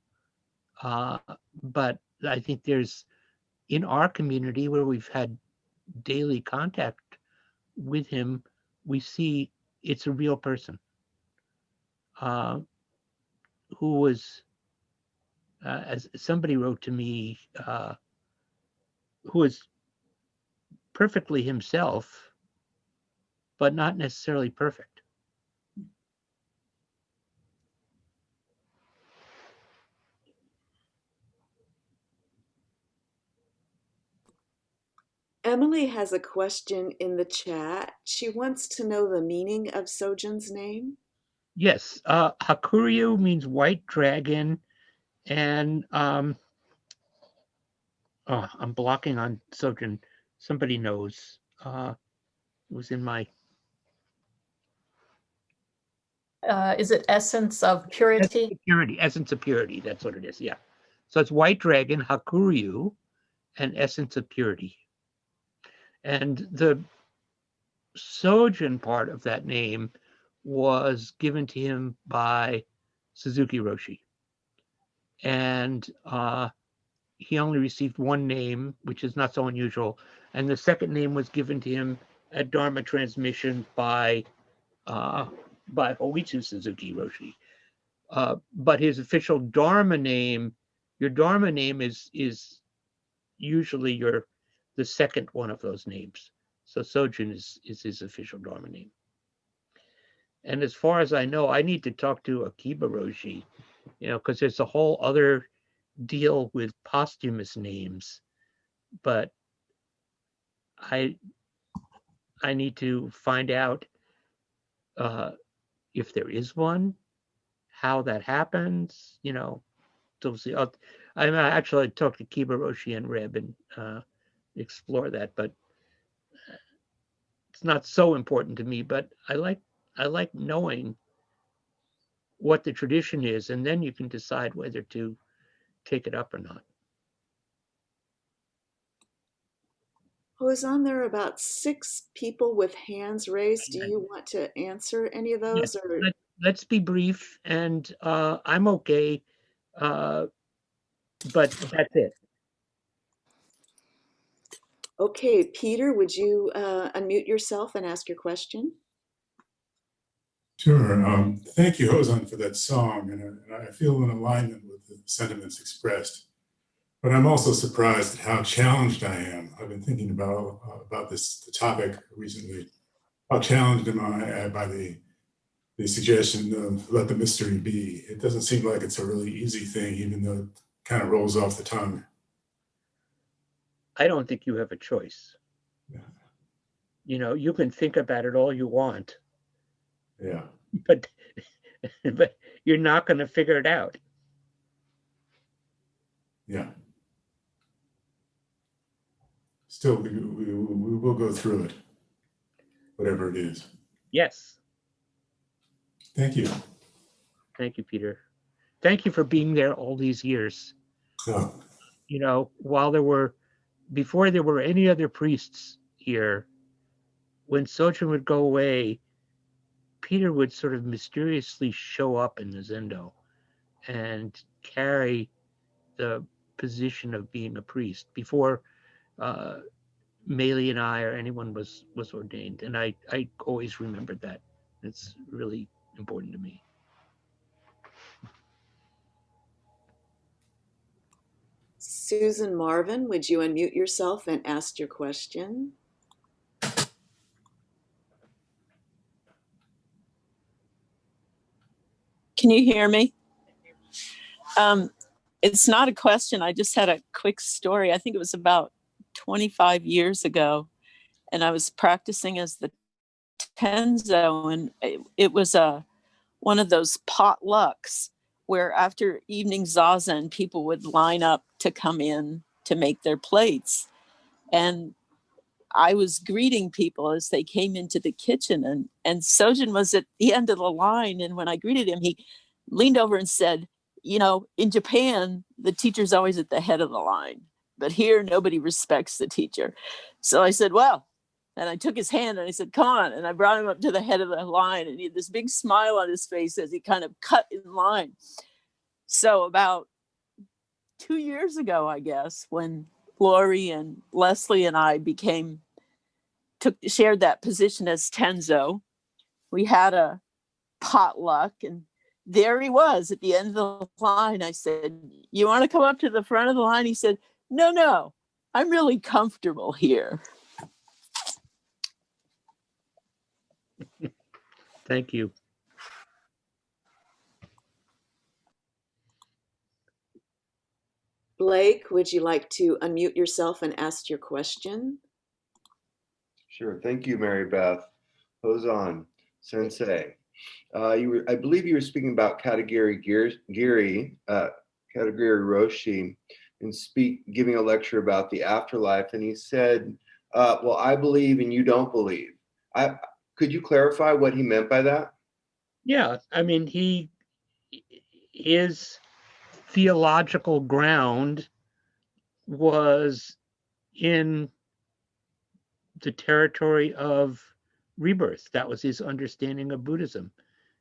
But I think there's, in our community where we've had daily contact with him, we see it's a real person who was, as somebody wrote to me, who was perfectly himself, but not necessarily perfect. Emily has a question in the chat. She wants to know the meaning of Sojourn's name. Yes, Hakuryu means white dragon, and oh, I'm blocking on Sojourn. Somebody knows. It was in my Is it essence of purity? essence of purity. That's what it is. Yeah. So it's white dragon, Hakuryu, and essence of purity. And the Sojourn part of that name was given to him by Suzuki Roshi. And he only received one name, which is not so unusual. And the second name was given to him at Dharma transmission by Hoitsu Suzuki Roshi. But his official Dharma name, your Dharma name is usually the second one of those names. So Sojourn is his official Dharma name. And as far as I know, I need to talk to Akiba Roshi, because there's a whole other deal with posthumous names. But I need to find out if there is one, how that happens, to see. I'm actually talk to Kiba Roshi and Reb and explore that, but it's not so important to me. But I like knowing what the tradition is, and then you can decide whether to take it up or not. Hozan, there are about 6 people with hands raised. Do you want to answer any of those? Yes, Or let's be brief, and I'm okay, but that's it. okay, Peter, would you unmute yourself and ask your question? Sure. Thank you, Hozan, for that song, and I feel in alignment with the sentiments expressed. But I'm also surprised at how challenged I am. I've been thinking about the topic recently. How challenged am I by the suggestion of let the mystery be? It doesn't seem like it's a really easy thing, even though it kind of rolls off the tongue. I don't think you have a choice. Yeah. You can think about it all you want. Yeah. But you're not going to figure it out. Yeah. Still, we will go through it, whatever it is. Yes. Thank you. Thank you, Peter. Thank you for being there all these years. Oh. Before there were any other priests here, when Sojourn would go away, Peter would sort of mysteriously show up in the Zendo and carry the position of being a priest before Meili and I or anyone was ordained. And I always remembered that. It's really important to me. Susan Marvin, would you unmute yourself and ask your question? Can you hear me? It's not a question. I just had a quick story. I think it was about 25 years ago, and I was practicing as the Tenzo, and it was one of those potlucks where after evening zazen, people would line up to come in to make their plates. And I was greeting people as they came into the kitchen, and Sojourn was at the end of the line. And when I greeted him, he leaned over and said, in Japan, the teacher's always at the head of the line. but here nobody respects the teacher. So I said, well, and I took his hand and I said, come on. And I brought him up to the head of the line, and he had this big smile on his face as he kind of cut in line. So about 2 years ago, I guess, when Lori and Leslie and I shared that position as Tenzo, we had a potluck, and there he was at the end of the line. I said, you want to come up to the front of the line? He said, no, I'm really comfortable here. Thank you. Blake, would you like to unmute yourself and ask your question? Sure. Thank you, Mary Beth. Hozan Sensei. I believe you were speaking about Katagiri Roshi, and giving a lecture about the afterlife. And he said, well, I believe and you don't believe. Could you clarify what he meant by that? Yeah, I mean, his theological ground was in the territory of rebirth. That was his understanding of Buddhism.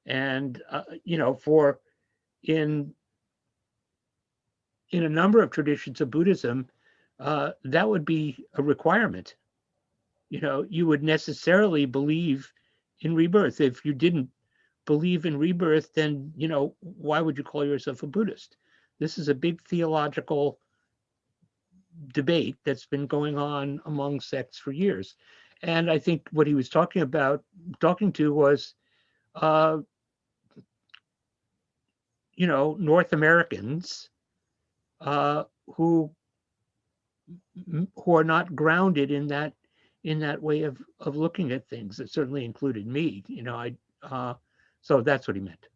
And, in a number of traditions of Buddhism, that would be a requirement. You would necessarily believe in rebirth. If you didn't believe in rebirth, then, why would you call yourself a Buddhist? This is a big theological debate that's been going on among sects for years. And I think what he was talking to was, North Americans who are not grounded in that way of looking at things. It certainly included me. So that's what he meant.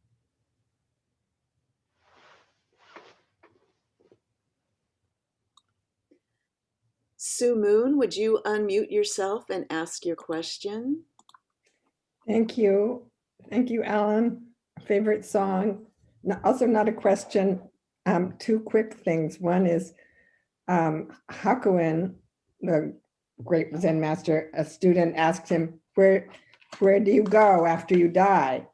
Sue Moon, would you unmute yourself and ask your question? Thank you. Thank you, Alan. Favorite song. Also not a question. Two quick things. One is Hakuin, the great Zen master, a student asked him, where do you go after you die?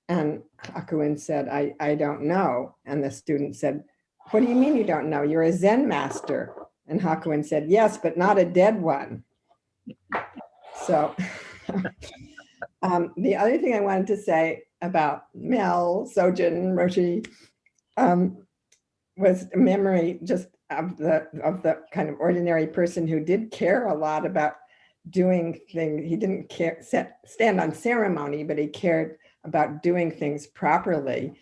And Hakuin said, I don't know. And the student said, what do you mean you don't know? You're a Zen master. And Hakuin said, yes, but not a dead one. So the other thing I wanted to say about Mel, Sojourn, Roshi, was a memory just of the kind of ordinary person who did care a lot about doing things. He didn't stand on ceremony, but he cared about doing things properly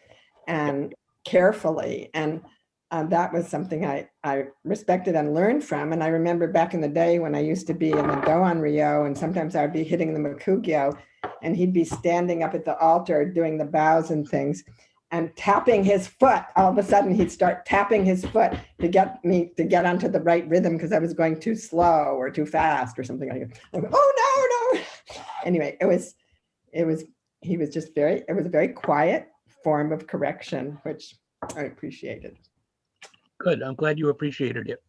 and carefully. And that was something I respected and learned from. And I remember back in the day when I used to be in the Doan Ryo, and sometimes I would be hitting the Makugyo, and he'd be standing up at the altar doing the bows and things and tapping his foot. All of a sudden he'd start tapping his foot to get me to get onto the right rhythm because I was going too slow or too fast or something like that. Go, oh no. Anyway, it was a very quiet form of correction, which I appreciated. Good. I'm glad you appreciated it.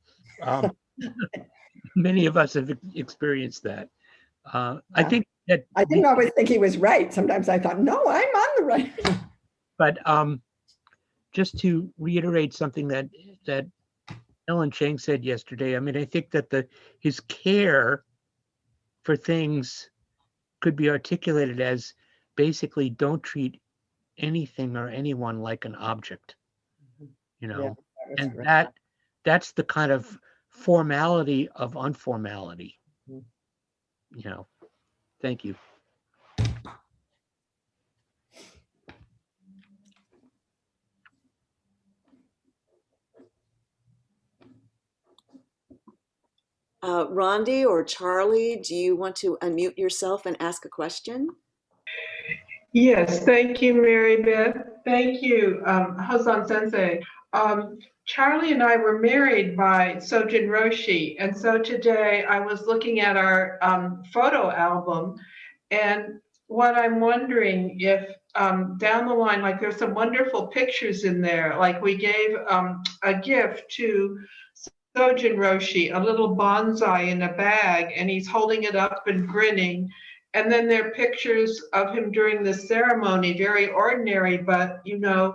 Many of us have experienced that. I think that I didn't always think he was right. Sometimes I thought, no, I'm on the right. But just to reiterate something that Ellen Chang said yesterday, I mean, I think that his care for things could be articulated as basically don't treat anything or anyone like an object, Yeah, and right. that's the kind of formality of unformality. Thank you. Rondi or Charlie, do you want to unmute yourself and ask a question? Yes, thank you, Mary Beth. Thank you, Hozan Sensei. Charlie and I were married by Sojourn Roshi, and so today I was looking at our photo album, and what I'm wondering if down the line, like there's some wonderful pictures in there, like we gave a gift to Sojourn Roshi, a little bonsai in a bag, and he's holding it up and grinning. And then there are pictures of him during the ceremony, very ordinary, but, you know,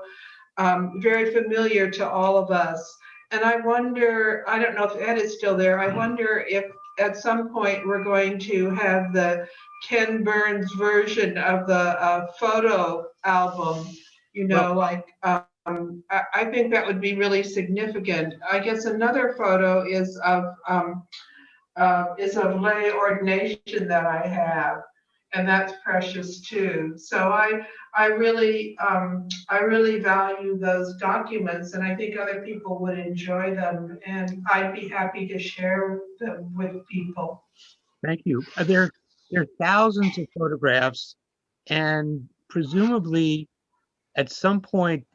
very familiar to all of us. And I wonder, I don't know if Ed is still there, I wonder if at some point we're going to have the Ken Burns version of the photo album, you know, like, I think that would be really significant. I guess another photo is of lay ordination that I have, and that's precious too. So I really value those documents, and I think other people would enjoy them, and I'd be happy to share them with people. Thank you. There are thousands of photographs, and presumably at some point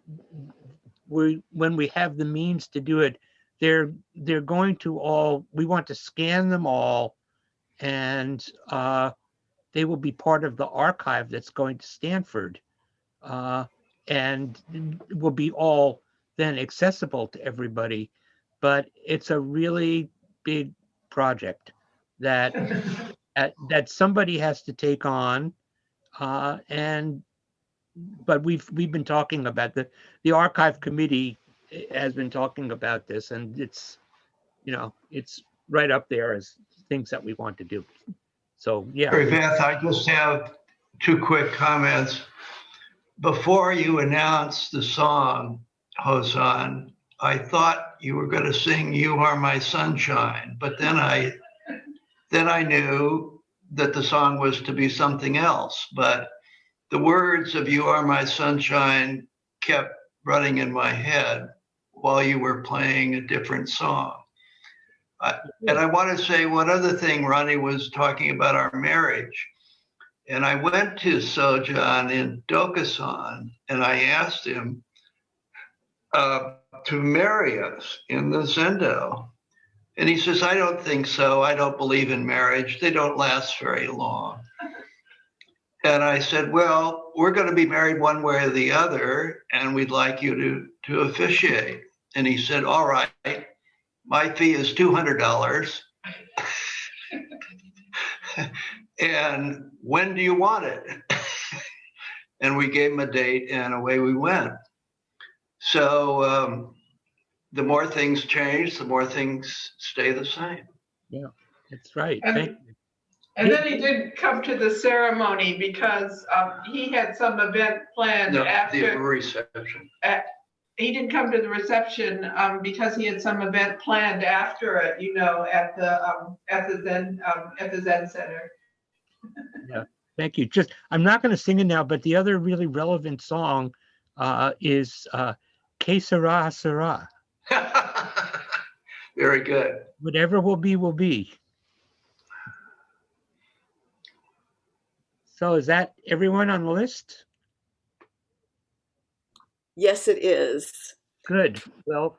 when we have the means to do it, they're going to all, we want to scan them all, and they will be part of the archive that's going to Stanford, and will be all then accessible to everybody. But it's a really big project that that somebody has to take on, but we've been talking about the archive committee has been talking about this, and it's, you know, it's right up there as things that we want to do. So yeah. Mary Beth, I just have two quick comments. Before you announced the song, Hozan, I thought you were going to sing "You Are My Sunshine," but then I knew that the song was to be something else. But the words of "You Are My Sunshine" kept running in my head while you were playing a different song. And I want to say one other thing. Ronnie was talking about our marriage. And I went to Sojourn in Dokusan, and I asked him to marry us in the Zendo. And he says, "I don't think so. I don't believe in marriage. They don't last very long." And I said, "Well, we're going to be married one way or the other, and we'd like you to officiate." And he said, "All right, my fee is $200. And when do you want it?" And we gave him a date, and away we went. So the more things change, the more things stay the same. Yeah, that's right. And then he didn't come to the ceremony because he had some event planned after the reception. He didn't come to the reception because he had some event planned after it, you know, at the Zen Center. Yeah, thank you. Just, I'm not going to sing it now, but the other really relevant song is "Que Sera Sera." Very good. Whatever will be, will be. So is that everyone on the list? Yes, it is. Good. Well,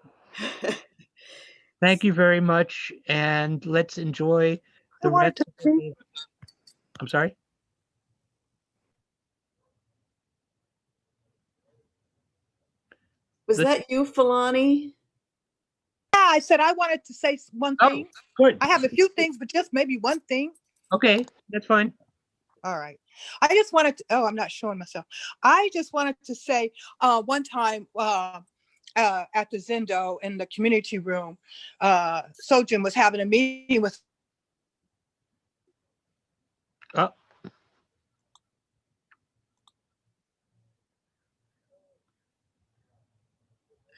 thank you very much, and let's enjoy the rest of the day. I'm sorry? Was that you, Filani? Yeah, I said I wanted to say one thing. Oh, good. I have a few things, but just maybe one thing. Okay, that's fine. All right. I just wanted to, I'm not showing myself. I just wanted to say one time at the Zendo in the community room, Sojourn was having a meeting with.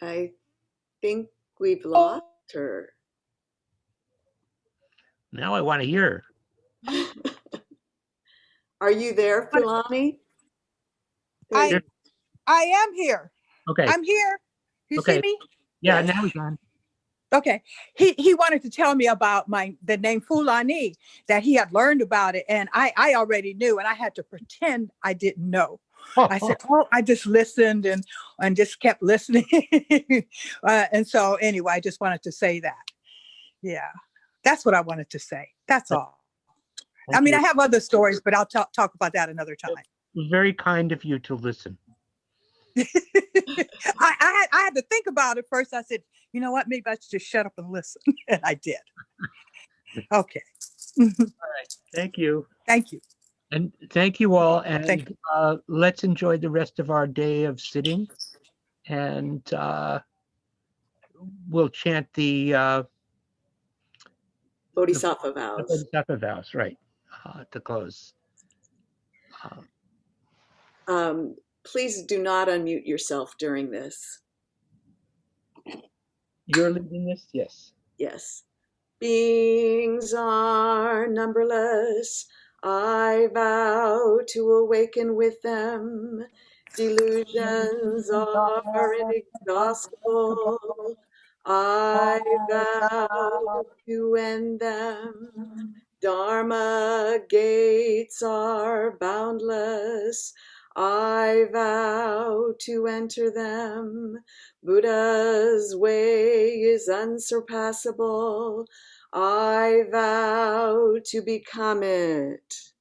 I think we've lost her. Now I want to hear. Are you there, Filani? I am here. Okay. I'm here. You see me? Yeah, now we can. Okay. He wanted to tell me about the name Fulani, that he had learned about it, and I already knew, and I had to pretend I didn't know. I said, I just listened and just kept listening. And so anyway, I just wanted to say that. Yeah, that's what I wanted to say. That's all. I mean, I have other stories, but I'll talk about that another time. It was very kind of you to listen. I had to think about it first. I said, you know what, maybe I should just shut up and listen. And I did. Okay. All right. Thank you. Thank you. And thank you all. Thank And let's enjoy the rest of our day of sitting. And we'll chant the Bodhisattva vows. Bodhisattva vows, right, to close. Please do not unmute yourself during this. You're leading this? Yes. Yes. Beings are numberless. I vow to awaken with them. Delusions are inexhaustible. I vow to end them. Dharma gates are boundless. I vow to enter them. Buddha's way is unsurpassable. I vow to become it.